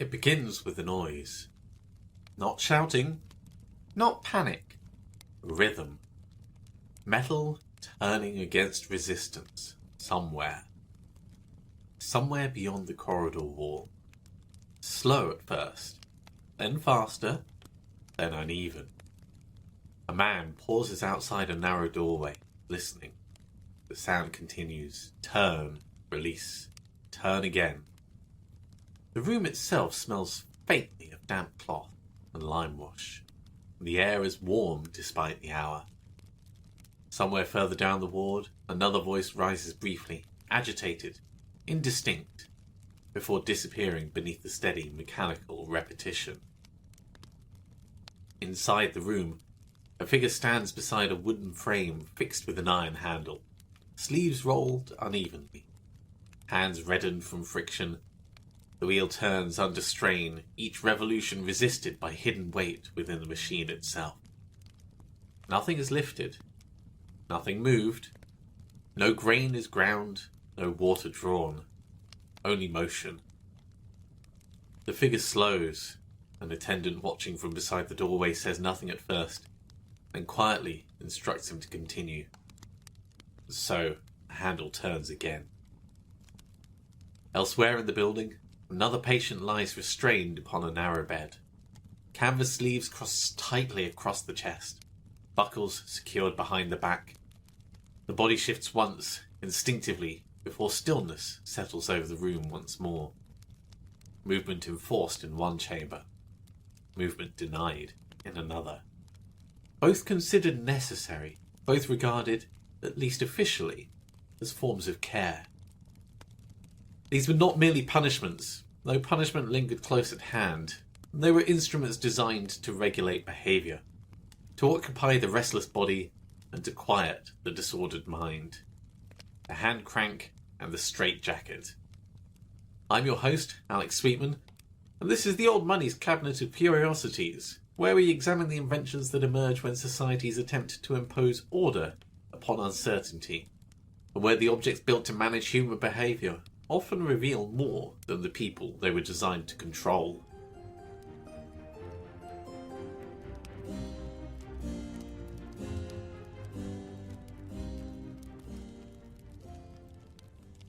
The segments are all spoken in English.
It begins with a noise. Not shouting, not panic, rhythm. Metal turning against resistance somewhere. Somewhere beyond the corridor wall. Slow at first, then faster, then uneven. A man pauses outside a narrow doorway, listening. The sound continues. Turn, release, turn again. The room itself smells faintly of damp cloth and lime wash. The air is warm despite the hour. Somewhere further down the ward, another voice rises briefly, agitated, indistinct, before disappearing beneath the steady mechanical repetition. Inside the room, a figure stands beside a wooden frame fixed with an iron handle, sleeves rolled unevenly, hands reddened from friction. The wheel turns under strain, each revolution resisted by hidden weight within the machine itself. Nothing is lifted, nothing moved, no grain is ground, no water drawn, only motion. The figure slows. An attendant watching from beside the doorway says nothing at first, then quietly instructs him to continue. So, the handle turns again. Elsewhere in the building, another patient lies restrained upon a narrow bed. Canvas sleeves cross tightly across the chest, buckles secured behind the back. The body shifts once, instinctively, before stillness settles over the room once more. Movement enforced in one chamber, movement denied in another. Both considered necessary, both regarded, at least officially, as forms of care. These were not merely punishments, though punishment lingered close at hand. They were instruments designed to regulate behaviour, to occupy the restless body, and to quiet the disordered mind. The hand crank and the straitjacket. I'm your host, Alex Sweetman, and this is the Old Money's Cabinet of Curiosities, where we examine the inventions that emerge when societies attempt to impose order upon uncertainty, and where the objects built to manage human behaviour often reveal more than the people they were designed to control.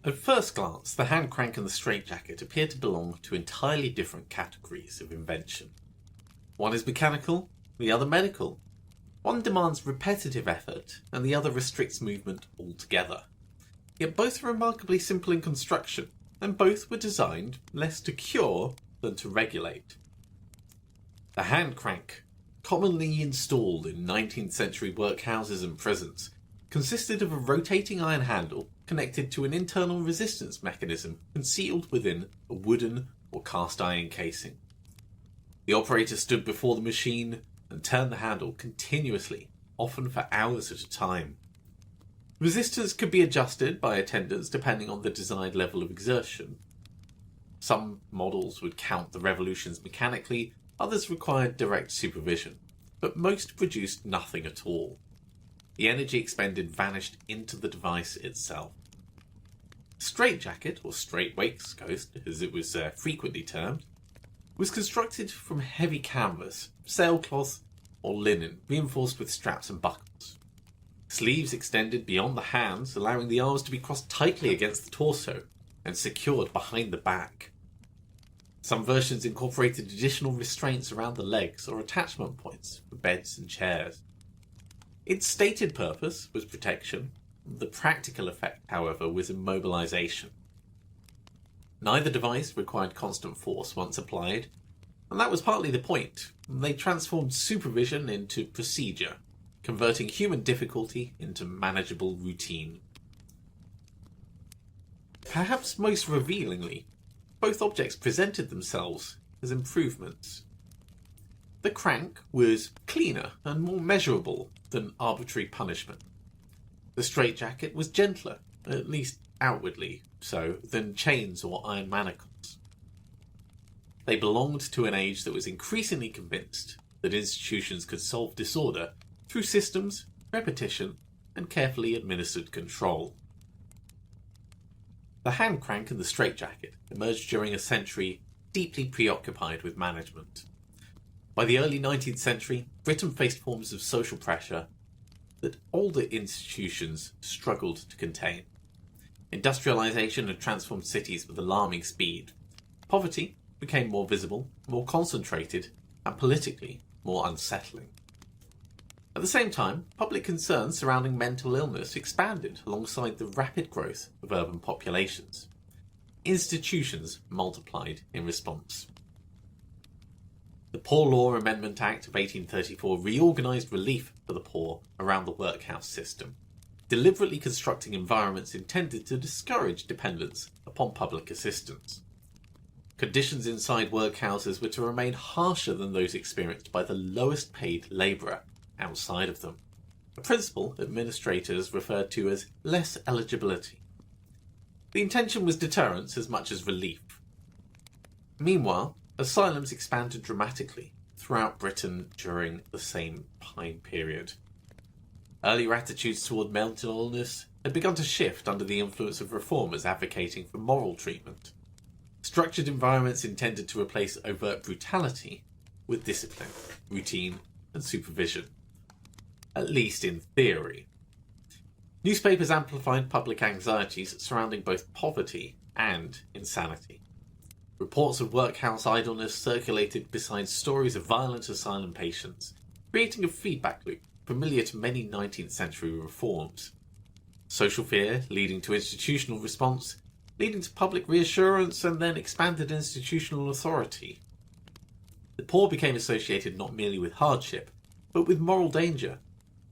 At first glance, the hand crank and the straitjacket appear to belong to entirely different categories of invention. One is mechanical, the other medical. One demands repetitive effort, and the other restricts movement altogether. Yet both are remarkably simple in construction, and both were designed less to cure than to regulate. The hand crank, commonly installed in 19th century workhouses and prisons, consisted of a rotating iron handle connected to an internal resistance mechanism concealed within a wooden or cast iron casing. The operator stood before the machine and turned the handle continuously, often for hours at a time. Resistance could be adjusted by attendants depending on the desired level of exertion. Some models would count the revolutions mechanically, others required direct supervision, but most produced nothing at all. The energy expended vanished into the device itself. Straitjacket, or straight waistcoat as it was frequently termed, was constructed from heavy canvas, sailcloth, or linen, reinforced with straps and buckles. Sleeves extended beyond the hands, allowing the arms to be crossed tightly against the torso and secured behind the back. Some versions incorporated additional restraints around the legs or attachment points for beds and chairs. Its stated purpose was protection. The practical effect, however, was immobilization. Neither device required constant force once applied, and that was partly the point. They transformed supervision into procedure, converting human difficulty into manageable routine. Perhaps most revealingly, both objects presented themselves as improvements. The crank was cleaner and more measurable than arbitrary punishment. The straitjacket was gentler, at least outwardly so, than chains or iron manacles. They belonged to an age that was increasingly convinced that institutions could solve disorder through systems, repetition, and carefully administered control. The hand crank and the straitjacket emerged during a century deeply preoccupied with management. By the early 19th century, Britain faced forms of social pressure that older institutions struggled to contain. Industrialisation had transformed cities with alarming speed. Poverty became more visible, more concentrated, and politically more unsettling. At the same time, public concerns surrounding mental illness expanded alongside the rapid growth of urban populations. Institutions multiplied in response. The Poor Law Amendment Act of 1834 reorganised relief for the poor around the workhouse system, deliberately constructing environments intended to discourage dependence upon public assistance. Conditions inside workhouses were to remain harsher than those experienced by the lowest paid labourer outside of them, a principle administrators referred to as less eligibility. The intention was deterrence as much as relief. Meanwhile, asylums expanded dramatically throughout Britain during the same time period. Earlier attitudes toward mental illness had begun to shift under the influence of reformers advocating for moral treatment. Structured environments intended to replace overt brutality with discipline, routine, and supervision, at least in theory. Newspapers amplified public anxieties surrounding both poverty and insanity. Reports of workhouse idleness circulated beside stories of violent asylum patients, creating a feedback loop familiar to many 19th century reforms. Social fear leading to institutional response, leading to public reassurance and then expanded institutional authority. The poor became associated not merely with hardship, but with moral danger.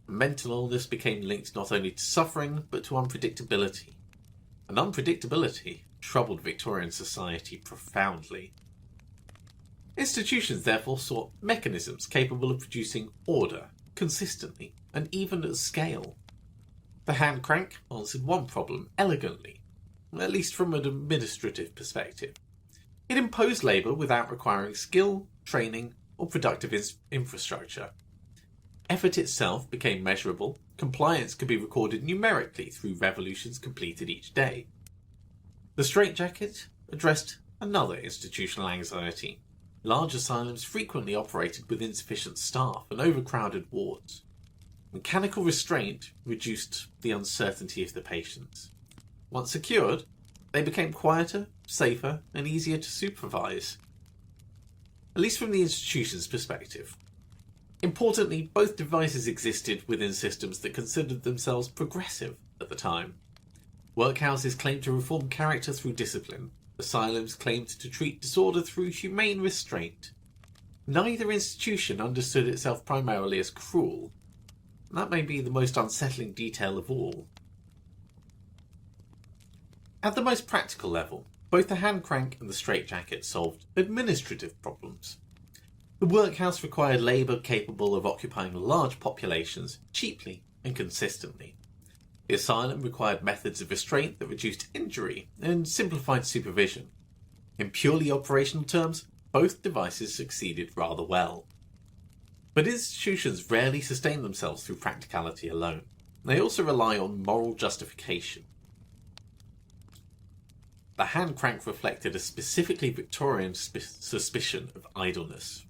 Mental illness became linked not only to suffering, but to unpredictability. And unpredictability troubled Victorian society profoundly. Institutions therefore sought mechanisms capable of producing order, consistently, and even at scale. The hand crank answered one problem elegantly, at least from an administrative perspective. It imposed labour without requiring skill, training, or productive infrastructure. Effort itself became measurable, compliance could be recorded numerically through revolutions completed each day. The straitjacket addressed another institutional anxiety. Large asylums frequently operated with insufficient staff and overcrowded wards. Mechanical restraint reduced the uncertainty of the patients. Once secured, they became quieter, safer, and easier to supervise. At least from the institution's perspective. Importantly, both devices existed within systems that considered themselves progressive at the time. Workhouses claimed to reform character through discipline. Asylums claimed to treat disorder through humane restraint. Neither institution understood itself primarily as cruel. That may be the most unsettling detail of all. At the most practical level, both the hand crank and the straitjacket solved administrative problems. The workhouse required labour capable of occupying large populations cheaply and consistently. The asylum required methods of restraint that reduced injury and simplified supervision. In purely operational terms, both devices succeeded rather well. But institutions rarely sustain themselves through practicality alone. They also rely on moral justification. The hand crank reflected a specifically Victorian suspicion of idleness.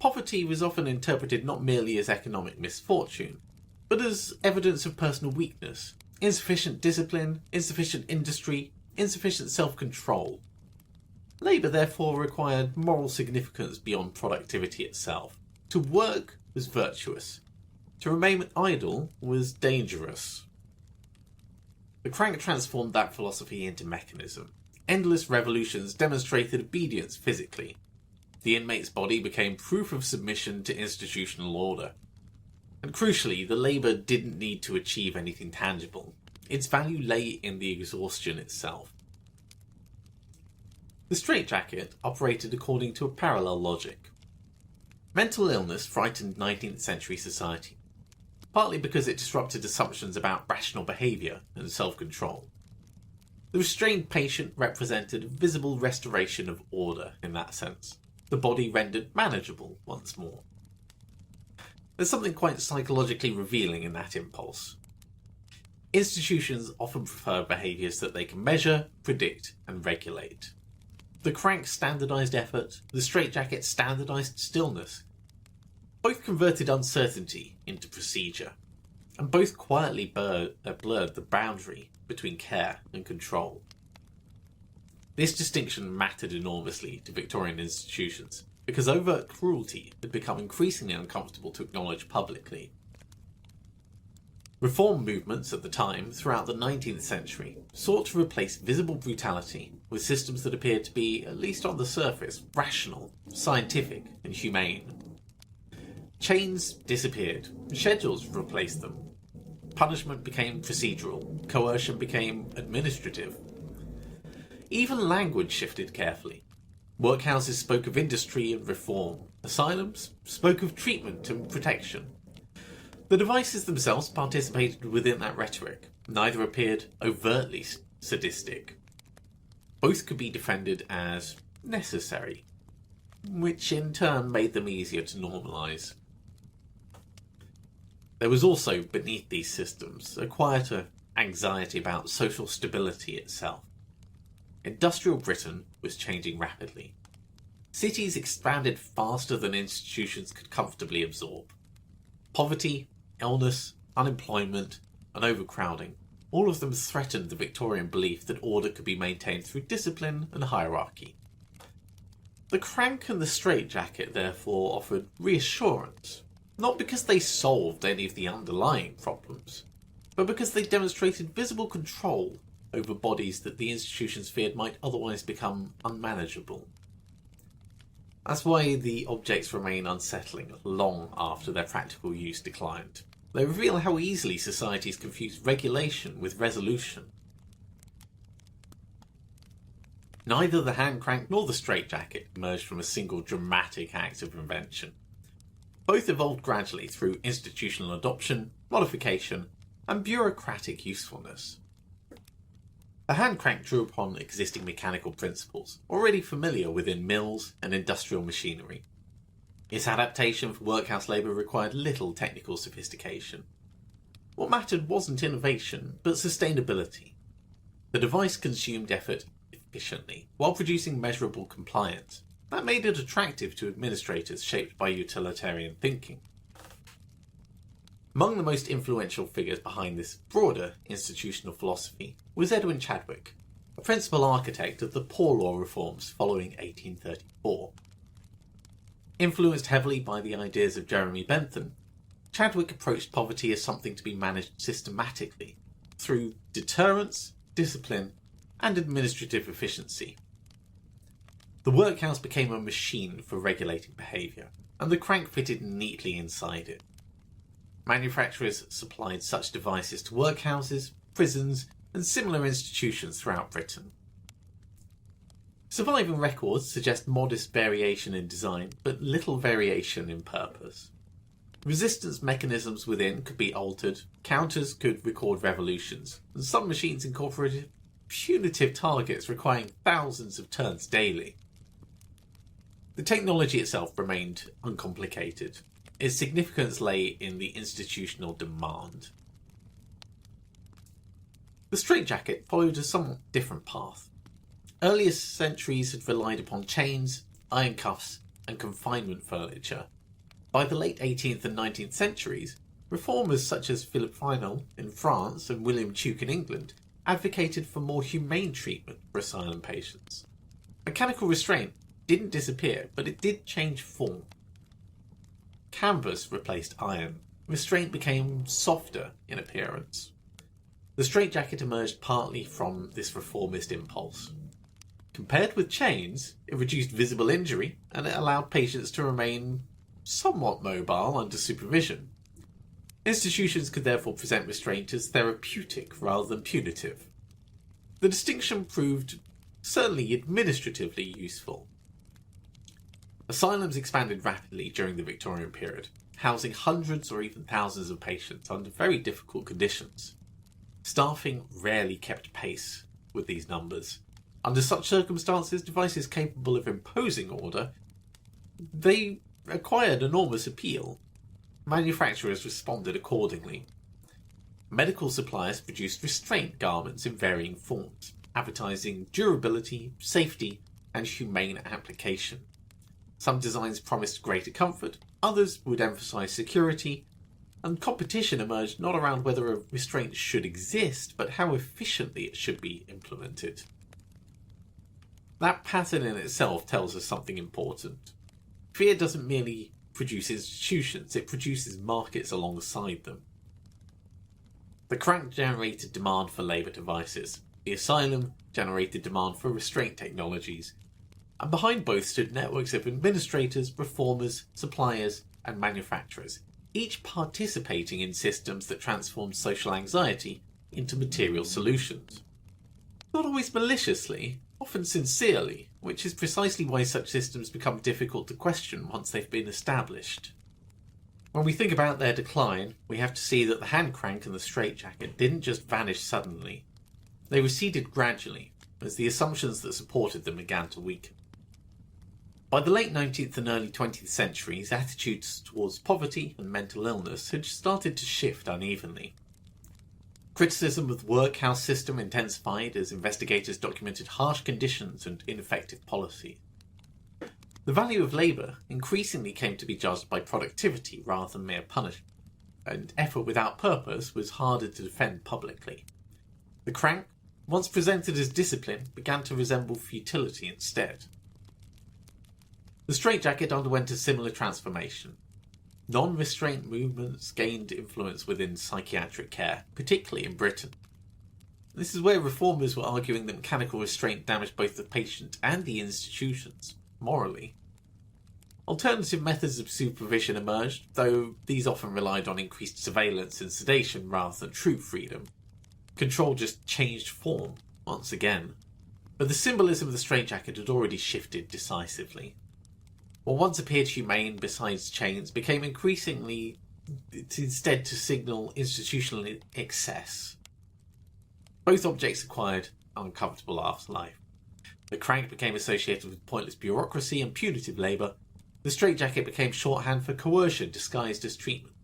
Poverty was often interpreted not merely as economic misfortune, but as evidence of personal weakness, insufficient discipline, insufficient industry, insufficient self-control. Labour therefore required moral significance beyond productivity itself. To work was virtuous. To remain idle was dangerous. The crank transformed that philosophy into mechanism. Endless revolutions demonstrated obedience physically. The inmate's body became proof of submission to institutional order. And crucially, the labour didn't need to achieve anything tangible. Its value lay in the exhaustion itself. The straitjacket operated according to a parallel logic. Mental illness frightened 19th century society, partly because it disrupted assumptions about rational behaviour and self-control. The restrained patient represented a visible restoration of order in that sense, the body rendered manageable once more. There's something quite psychologically revealing in that impulse. Institutions often prefer behaviours that they can measure, predict, and regulate. The crank standardised effort, the straitjacket standardised stillness. Both converted uncertainty into procedure, and both quietly blurred the boundary between care and control. This distinction mattered enormously to Victorian institutions, because overt cruelty had become increasingly uncomfortable to acknowledge publicly. Reform movements at the time, throughout the 19th century, sought to replace visible brutality with systems that appeared to be, at least on the surface, rational, scientific, and humane. Chains disappeared, schedules replaced them. Punishment became procedural, coercion became administrative. Even language shifted carefully. Workhouses spoke of industry and reform. Asylums spoke of treatment and protection. The devices themselves participated within that rhetoric. Neither appeared overtly sadistic. Both could be defended as necessary, which in turn made them easier to normalise. There was also, beneath these systems, a quieter anxiety about social stability itself. Industrial Britain was changing rapidly. Cities expanded faster than institutions could comfortably absorb. Poverty, illness, unemployment, and overcrowding, all of them threatened the Victorian belief that order could be maintained through discipline and hierarchy. The crank and the straitjacket therefore offered reassurance, not because they solved any of the underlying problems, but because they demonstrated visible control over bodies that the institutions feared might otherwise become unmanageable. That's why the objects remain unsettling long after their practical use declined. They reveal how easily societies confuse regulation with resolution. Neither the hand crank nor the straitjacket emerged from a single dramatic act of invention. Both evolved gradually through institutional adoption, modification, and bureaucratic usefulness. The hand crank drew upon existing mechanical principles, already familiar within mills and industrial machinery. Its adaptation for workhouse labour required little technical sophistication. What mattered wasn't innovation, but sustainability. The device consumed effort efficiently, while producing measurable compliance. That made it attractive to administrators shaped by utilitarian thinking. Among the most influential figures behind this broader institutional philosophy was Edwin Chadwick, a principal architect of the Poor Law reforms following 1834. Influenced heavily by the ideas of Jeremy Bentham, Chadwick approached poverty as something to be managed systematically, through deterrence, discipline, and administrative efficiency. The workhouse became a machine for regulating behaviour, and the crank fitted neatly inside it. Manufacturers supplied such devices to workhouses, prisons, and similar institutions throughout Britain. Surviving records suggest modest variation in design, but little variation in purpose. Resistance mechanisms within could be altered, counters could record revolutions, and some machines incorporated punitive targets requiring thousands of turns daily. The technology itself remained uncomplicated. Its significance lay in the institutional demand. The straitjacket followed a somewhat different path. Earlier centuries had relied upon chains, iron cuffs, and confinement furniture. By the late 18th and 19th centuries, reformers such as Philip Final in France and William Tuke in England advocated for more humane treatment for asylum patients. Mechanical restraint didn't disappear, but it did change form. Canvas replaced iron. Restraint became softer in appearance. The straitjacket emerged partly from this reformist impulse. Compared with chains, it reduced visible injury and it allowed patients to remain somewhat mobile under supervision. Institutions could therefore present restraint as therapeutic rather than punitive. The distinction proved certainly administratively useful. Asylums expanded rapidly during the Victorian period, housing hundreds or even thousands of patients under very difficult conditions. Staffing rarely kept pace with these numbers. Under such circumstances, devices capable of imposing order, they acquired enormous appeal. Manufacturers responded accordingly. Medical suppliers produced restraint garments in varying forms, advertising durability, safety, and humane application. Some designs promised greater comfort, others would emphasise security, and competition emerged not around whether a restraint should exist, but how efficiently it should be implemented. That pattern in itself tells us something important. Fear doesn't merely produce institutions, it produces markets alongside them. The crank generated demand for labour devices. The asylum generated demand for restraint technologies. And behind both stood networks of administrators, reformers, suppliers, and manufacturers, each participating in systems that transformed social anxiety into material solutions. Not always maliciously, often sincerely, which is precisely why such systems become difficult to question once they've been established. When we think about their decline, we have to see that the hand crank and the straitjacket didn't just vanish suddenly. They receded gradually, as the assumptions that supported them began to weaken. By the late 19th and early 20th centuries, attitudes towards poverty and mental illness had started to shift unevenly. Criticism of the workhouse system intensified as investigators documented harsh conditions and ineffective policy. The value of labour increasingly came to be judged by productivity rather than mere punishment, and effort without purpose was harder to defend publicly. The crank, once presented as discipline, began to resemble futility instead. The straitjacket underwent a similar transformation. Non-restraint movements gained influence within psychiatric care, particularly in Britain. This is where reformers were arguing that mechanical restraint damaged both the patient and the institutions, morally. Alternative methods of supervision emerged, though these often relied on increased surveillance and sedation rather than true freedom. Control just changed form, once again. But the symbolism of the straitjacket had already shifted decisively. What once appeared humane besides chains became increasingly instead to signal institutional excess. Both objects acquired an uncomfortable afterlife. The crank became associated with pointless bureaucracy and punitive labour. The straitjacket became shorthand for coercion disguised as treatment.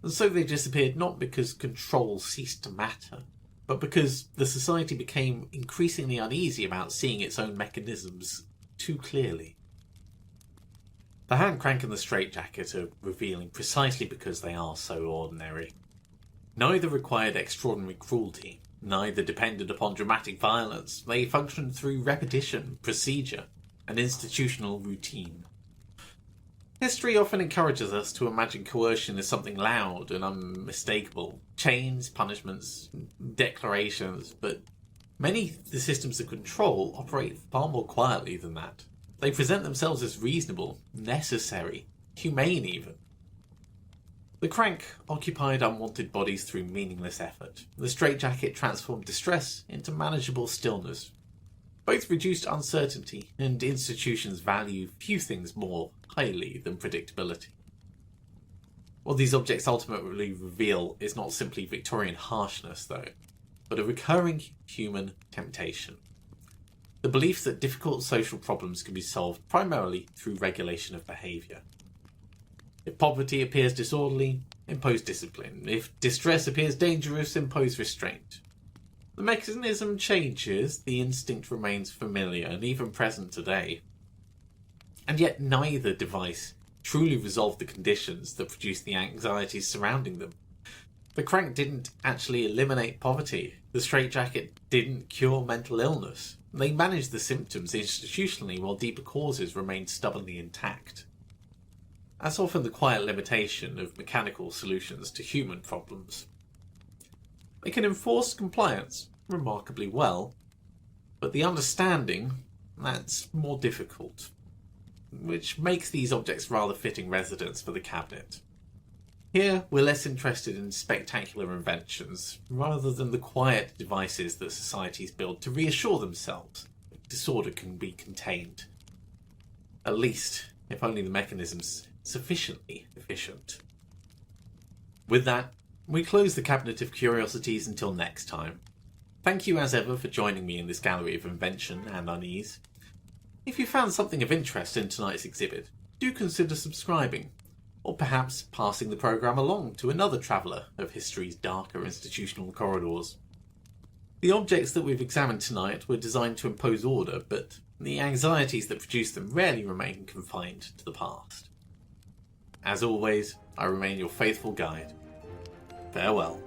And so they disappeared not because control ceased to matter, but because the society became increasingly uneasy about seeing its own mechanisms too clearly. The hand crank and the straitjacket are revealing precisely because they are so ordinary. Neither required extraordinary cruelty, neither depended upon dramatic violence. They functioned through repetition, procedure, and institutional routine. History often encourages us to imagine coercion as something loud and unmistakable. Chains, punishments, declarations, but many of the systems of control operate far more quietly than that. They present themselves as reasonable, necessary, humane even. The crank occupied unwanted bodies through meaningless effort. The straitjacket transformed distress into manageable stillness. Both reduced uncertainty, and institutions value few things more highly than predictability. What these objects ultimately reveal is not simply Victorian harshness, though, but a recurring human temptation. The belief that difficult social problems can be solved primarily through regulation of behaviour. If poverty appears disorderly, impose discipline. If distress appears dangerous, impose restraint. The mechanism changes, the instinct remains familiar and even present today. And yet neither device truly resolved the conditions that produced the anxieties surrounding them. The crank didn't actually eliminate poverty. The straitjacket didn't cure mental illness. They managed the symptoms institutionally while deeper causes remained stubbornly intact. That's often the quiet limitation of mechanical solutions to human problems. They can enforce compliance remarkably well, but the understanding, that's more difficult, which makes these objects rather fitting residents for the cabinet. Here, we're less interested in spectacular inventions, rather than the quiet devices that societies build to reassure themselves that disorder can be contained. At least, if only the mechanism's sufficiently efficient. With that, we close the Cabinet of Curiosities until next time. Thank you as ever for joining me in this gallery of invention and unease. If you found something of interest in tonight's exhibit, do consider subscribing, or perhaps passing the programme along to another traveller of history's darker institutional corridors. The objects that we've examined tonight were designed to impose order, but the anxieties that produce them rarely remain confined to the past. As always, I remain your faithful guide. Farewell.